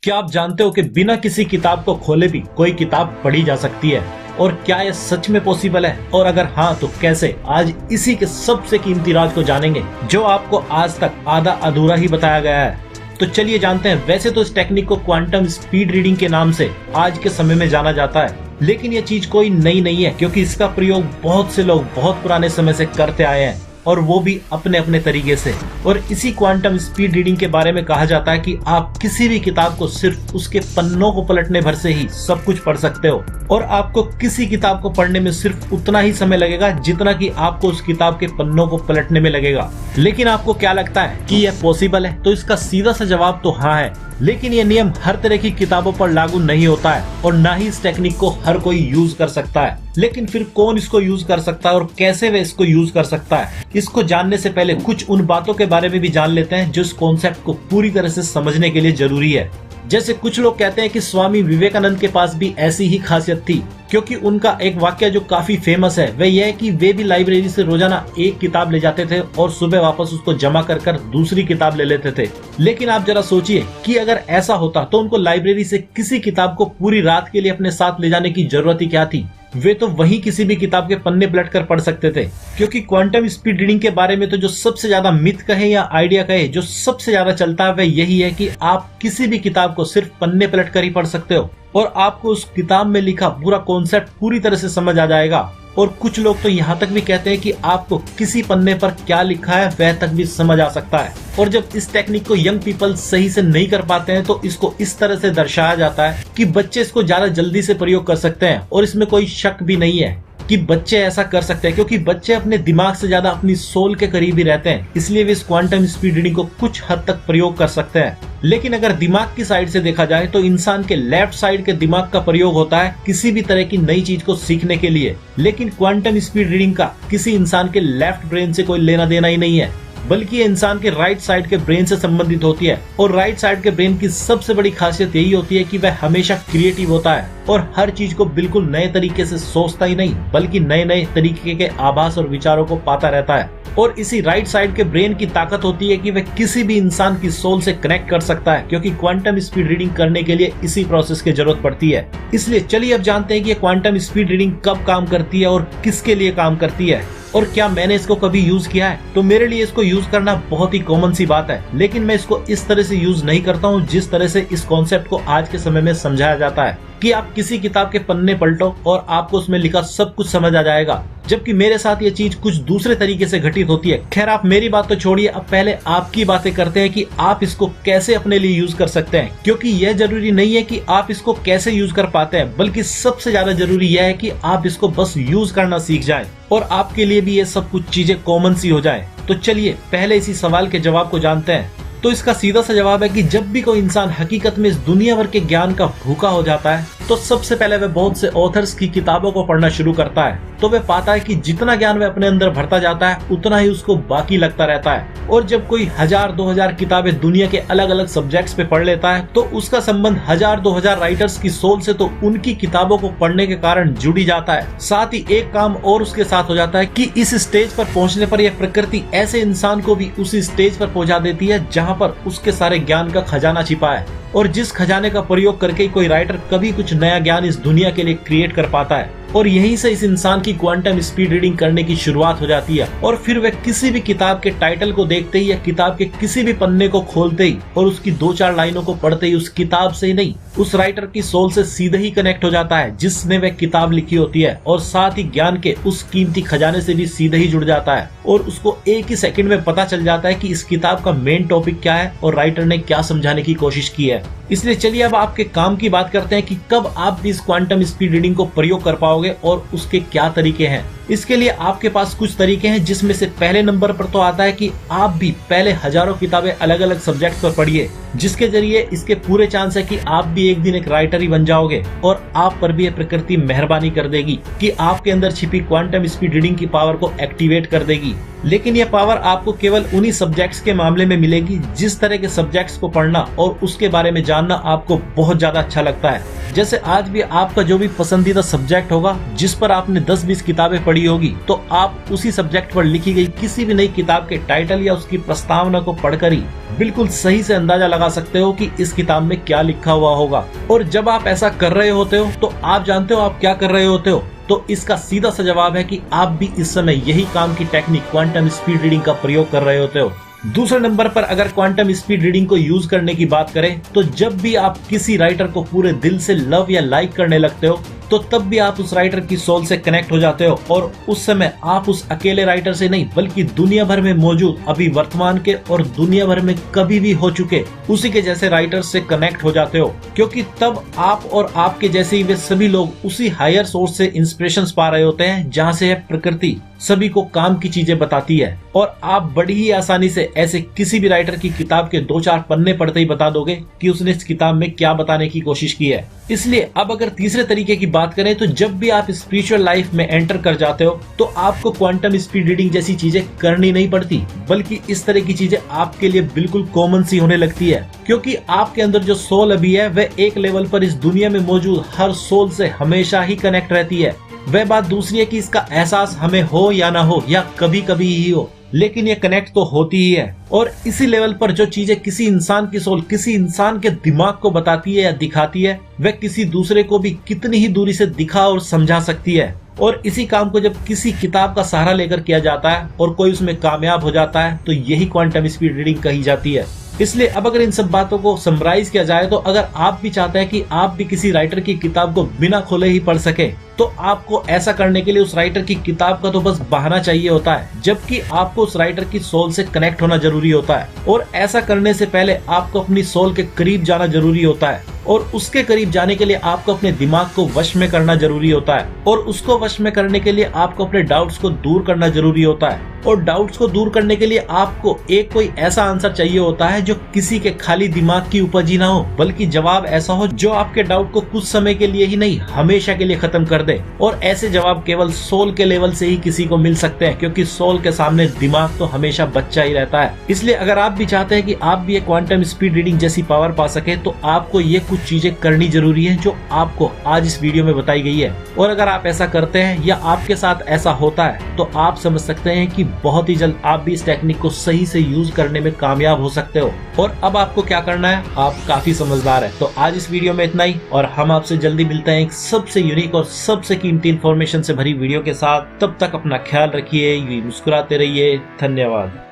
क्या आप जानते हो कि बिना किसी किताब को खोले भी कोई किताब पढ़ी जा सकती है? और क्या यह सच में पॉसिबल है? और अगर हाँ तो कैसे? आज इसी के सबसे कीमती राज को जानेंगे जो आपको आज तक आधा अधूरा ही बताया गया है। तो चलिए जानते हैं। वैसे तो इस टेक्निक को क्वांटम स्पीड रीडिंग के नाम से आज के समय में जाना जाता है, लेकिन यह चीज कोई नई नहीं है, क्योंकि इसका प्रयोग बहुत से लोग बहुत पुराने समय से करते आए हैं, और वो भी अपने अपने तरीके से। और इसी क्वांटम स्पीड रीडिंग के बारे में कहा जाता है कि आप किसी भी किताब को सिर्फ उसके पन्नों को पलटने भर से ही सब कुछ पढ़ सकते हो, और आपको किसी किताब को पढ़ने में सिर्फ उतना ही समय लगेगा जितना कि आपको उस किताब के पन्नों को पलटने में लगेगा। लेकिन आपको क्या लगता है कि यह पॉसिबल है? तो इसका सीधा सा जवाब तो हाँ है, लेकिन यह नियम हर तरह की किताबों पर लागू नहीं होता है, और ना ही इस टेक्निक को हर कोई यूज कर सकता है। लेकिन फिर कौन इसको यूज कर सकता है और कैसे वे इसको यूज कर सकता है, इसको जानने से पहले कुछ उन बातों के बारे में भी जान लेते हैं जो इस कॉन्सेप्ट को पूरी तरह से समझने के लिए जरूरी है। जैसे कुछ लोग कहते हैं कि स्वामी विवेकानंद के पास भी ऐसी ही खासियत थी, क्योंकि उनका एक वाक्य जो काफी फेमस है वह यह है कि वे भी लाइब्रेरी से रोजाना एक किताब ले जाते थे और सुबह वापस उसको जमा कर दूसरी किताब ले लेते थे। लेकिन आप जरा सोचिए कि अगर ऐसा होता तो उनको लाइब्रेरी से किसी किताब को पूरी रात के लिए अपने साथ ले जाने की जरूरत ही क्या थी? वे तो वहीं किसी भी किताब के पन्ने पलट कर पढ़ सकते थे। क्योंकि क्वांटम स्पीड रीडिंग के बारे में तो जो सबसे ज्यादा मिथ कहे या आइडिया कहे, जो सबसे ज्यादा चलता है वह यही है कि आप किसी भी किताब को सिर्फ पन्ने पलट कर ही पढ़ सकते हो और आपको उस किताब में लिखा पूरा कॉन्सेप्ट पूरी तरह से समझ आ जाएगा। और कुछ लोग तो यहाँ तक भी कहते हैं कि आपको किसी पन्ने पर क्या लिखा है वह तक भी समझ आ सकता है। और जब इस टेक्निक को यंग पीपल सही से नहीं कर पाते हैं तो इसको इस तरह से दर्शाया जाता है कि बच्चे इसको ज्यादा जल्दी से प्रयोग कर सकते हैं। और इसमें कोई शक भी नहीं है कि बच्चे ऐसा कर सकते हैं, क्योंकि बच्चे अपने दिमाग से ज्यादा अपनी सोल के करीब ही रहते हैं, इसलिए वे इस क्वांटम स्पीड रीडिंग को कुछ हद तक प्रयोग कर सकते हैं। लेकिन अगर दिमाग की साइड से देखा जाए तो इंसान के लेफ्ट साइड के दिमाग का प्रयोग होता है किसी भी तरह की नई चीज को सीखने के लिए, लेकिन क्वांटम स्पीड रीडिंग का किसी इंसान के लेफ्ट ब्रेन से कोई लेना देना ही नहीं है, बल्कि ये इंसान के राइट साइड के ब्रेन से संबंधित होती है। और राइट साइड के ब्रेन की सबसे बड़ी खासियत यही होती है कि वह हमेशा क्रिएटिव होता है और हर चीज को बिल्कुल नए तरीके से सोचता ही नहीं, बल्कि नए नए तरीके के आभास और विचारों को पाता रहता है। और इसी राइट साइड के ब्रेन की ताकत होती है कि वह किसी भी इंसान की सोल से कनेक्ट कर सकता है, क्योंकि क्वांटम स्पीड रीडिंग करने के लिए इसी प्रोसेस की जरूरत पड़ती है। इसलिए चलिए अब जानते हैं कि क्वांटम स्पीड रीडिंग कब काम करती है और किसके लिए काम करती है, और क्या मैंने इसको कभी यूज किया है। तो मेरे लिए इसको यूज करना बहुत ही कॉमन सी बात है, लेकिन मैं इसको इस तरह से यूज नहीं करता हूँ जिस तरह से इस कॉन्सेप्ट को आज के समय में समझाया जाता है कि आप किसी किताब के पन्ने पलटो और आपको उसमें लिखा सब कुछ समझ आ जाएगा, जबकि मेरे साथ ये चीज कुछ दूसरे तरीके से घटित होती है। खैर, आप मेरी बात तो छोड़िए, अब पहले आपकी बातें करते हैं कि आप इसको कैसे अपने लिए यूज कर सकते हैं, क्योंकि यह जरूरी नहीं है कि आप इसको कैसे यूज कर पाते हैं, बल्कि सबसे ज्यादा जरूरी यह है कि आप इसको बस यूज करना सीख जाएं और आपके लिए भी ये सब कुछ चीजें कॉमन सी हो जाएं। तो चलिए पहले इसी सवाल के जवाब को जानते हैं। तो इसका सीधा सा जवाब है कि जब भी कोई इंसान हकीकत में इस दुनिया भर के ज्ञान का भूखा हो जाता है तो सबसे पहले वह बहुत से ऑथर्स की किताबों को पढ़ना शुरू करता है। तो वह पाता है कि जितना ज्ञान वह अपने अंदर भरता जाता है उतना ही उसको बाकी लगता रहता है। और जब कोई 1000-2000 किताबें दुनिया के अलग अलग सब्जेक्ट्स पे पढ़ लेता है तो उसका संबंध 1000-2000 राइटर्स की सोल से तो उनकी किताबों को पढ़ने के कारण जुड़ी जाता है। साथ ही एक काम और उसके साथ हो जाता है कि इस स्टेज पर पहुंचने पर यह प्रकृति ऐसे इंसान को भी उसी स्टेज पर पहुंचा देती है जहां पर उसके सारे ज्ञान का खजाना छिपा है, और जिस खजाने का प्रयोग करके कोई राइटर कभी कुछ नया ज्ञान इस दुनिया के लिए क्रिएट कर पाता है। और यहीं से इस इंसान की क्वांटम स्पीड रीडिंग करने की शुरुआत हो जाती है। और फिर वह किसी भी किताब के टाइटल को देखते ही या किताब के किसी भी पन्ने को खोलते ही और उसकी 2-4 लाइनों को पढ़ते ही उस किताब से ही नहीं, उस राइटर की सोल से सीधे ही कनेक्ट हो जाता है जिसने वह किताब लिखी होती है, और साथ ही ज्ञान के उस कीमती खजाने से भी सीधे ही जुड़ जाता है। और उसको एक ही सेकंड में पता चल जाता है कि इस किताब का मेन टॉपिक क्या है और राइटर ने क्या समझाने की कोशिश की है। इसलिए चलिए अब आपके काम की बात करते हैं कि कब आप भी इस क्वांटम स्पीड रीडिंग को प्रयोग कर पाओगे और उसके क्या तरीके हैं। इसके लिए आपके पास कुछ तरीके हैं, जिसमें से पहले नंबर पर तो आता है कि आप भी पहले हजारों किताबें अलग अलग सब्जेक्ट पर पढ़िए, जिसके जरिए इसके पूरे चांस है कि आप भी एक दिन एक राइटर ही बन जाओगे और आप पर भी ये प्रकृति मेहरबानी कर देगी कि आपके अंदर छिपी क्वांटम स्पीड रीडिंग की पावर को एक्टिवेट कर देगी। लेकिन यह पावर आपको केवल उन्हीं सब्जेक्ट्स के मामले में मिलेगी जिस तरह के सब्जेक्ट्स को पढ़ना और उसके बारे में जानना आपको बहुत ज्यादा अच्छा लगता है। जैसे आज भी आपका जो भी पसंदीदा सब्जेक्ट होगा जिस पर आपने 10-20 किताबें पढ़ी पढ़ी होगी तो आप उसी सब्जेक्ट पर लिखी गई किसी भी नई किताब के टाइटल या उसकी प्रस्तावना को पढ़कर ही बिल्कुल सही से अंदाजा लगा सकते हो कि इस किताब में क्या लिखा हुआ होगा। और जब आप ऐसा कर रहे होते हो तो आप जानते हो आप क्या कर रहे होते हो? तो इसका सीधा सा जवाब है कि आप भी इस समय यही काम की टेक्निक क्वांटम स्पीड रीडिंग का प्रयोग कर रहे होते हो। दूसरे नंबर पर अगर क्वांटम स्पीड रीडिंग को यूज करने की बात करें तो जब भी आप किसी राइटर को पूरे दिल से लव या लाइक करने लगते हो तो तब भी आप उस राइटर की सोल से कनेक्ट हो जाते हो और उस समय आप उस अकेले राइटर से नहीं बल्कि दुनिया भर में मौजूद अभी वर्तमान के और दुनिया भर में कभी भी हो चुके उसी के जैसे राइटर से कनेक्ट हो जाते हो, क्योंकि तब आप और आपके जैसे ही वे सभी लोग उसी हायर सोर्स से इंस्पिरेशंस पा रहे होते हैं जहाँ से है प्रकृति सभी को काम की चीजें बताती है। और आप बड़ी ही आसानी से ऐसे किसी भी राइटर की किताब के 2-4 पन्ने पढ़ते ही बता दोगे कि उसने इस किताब में क्या बताने की कोशिश की है। इसलिए अब अगर तीसरे तरीके की बात करें तो जब भी आप स्पिरिचुअल लाइफ में एंटर कर जाते हो तो आपको क्वांटम स्पीड रीडिंग जैसी चीजें करनी नहीं पड़ती, बल्कि इस तरह की चीजें आपके लिए बिल्कुल कॉमन सी होने लगती है, क्योंकि आपके अंदर जो सोल अभी है वह एक लेवल पर इस दुनिया में मौजूद हर सोल से हमेशा ही कनेक्ट रहती है। वह बात दूसरी है कि इसका एहसास हमें हो या ना हो या कभी कभी ही हो, लेकिन ये कनेक्ट तो होती ही है। और इसी लेवल पर जो चीजें किसी इंसान की सोल किसी इंसान के दिमाग को बताती है या दिखाती है वह किसी दूसरे को भी कितनी ही दूरी से दिखा और समझा सकती है। और इसी काम को जब किसी किताब का सहारा लेकर किया जाता है और कोई उसमें कामयाब हो जाता है तो यही क्वांटम स्पीड रीडिंग कही जाती है। इसलिए अब अगर इन सब बातों को समराइज किया जाए तो अगर आप भी चाहते हैं कि आप भी किसी राइटर की किताब को बिना खोले ही पढ़ सके तो आपको ऐसा करने के लिए उस राइटर की किताब का तो बस बहाना चाहिए होता है, जबकि आपको उस राइटर की सोल से कनेक्ट होना जरूरी होता है। और ऐसा करने से पहले आपको अपनी सोल के करीब जाना जरूरी होता है और उसके करीब जाने के लिए आपको अपने दिमाग को वश में करना जरूरी होता है और उसको वश में करने के लिए आपको अपने डाउट्स को दूर करना जरूरी होता है। और डाउट्स को दूर करने के लिए आपको एक कोई ऐसा आंसर चाहिए होता है जो किसी के खाली दिमाग की उपज ही ना हो, बल्कि जवाब ऐसा हो जो आपके डाउट को कुछ समय के लिए ही नहीं हमेशा के लिए खत्म कर दे। और ऐसे जवाब केवल सोल के लेवल से ही किसी को मिल सकते हैं, क्योंकि सोल के सामने दिमाग तो हमेशा बच्चा ही रहता है। इसलिए अगर आप भी चाहते हैं कि आप भी एक क्वांटम स्पीड रीडिंग जैसी पावर पा सके तो आपको ये कुछ चीजें करनी जरूरी है जो आपको आज इस वीडियो में बताई गई है। और अगर आप ऐसा करते हैं या आपके साथ ऐसा होता है तो आप समझ सकते हैं कि बहुत ही जल्द आप भी इस टेक्निक को सही से यूज करने में कामयाब हो सकते हो। और अब आपको क्या करना है, आप काफी समझदार है। तो आज इस वीडियो में इतना ही और हम आपसे जल्दी मिलते हैं एक सबसे यूनिक और सबसे कीमती इंफॉर्मेशन से भरी वीडियो के साथ। तब तक अपना ख्याल रखिए, मुस्कुराते रहिए। धन्यवाद।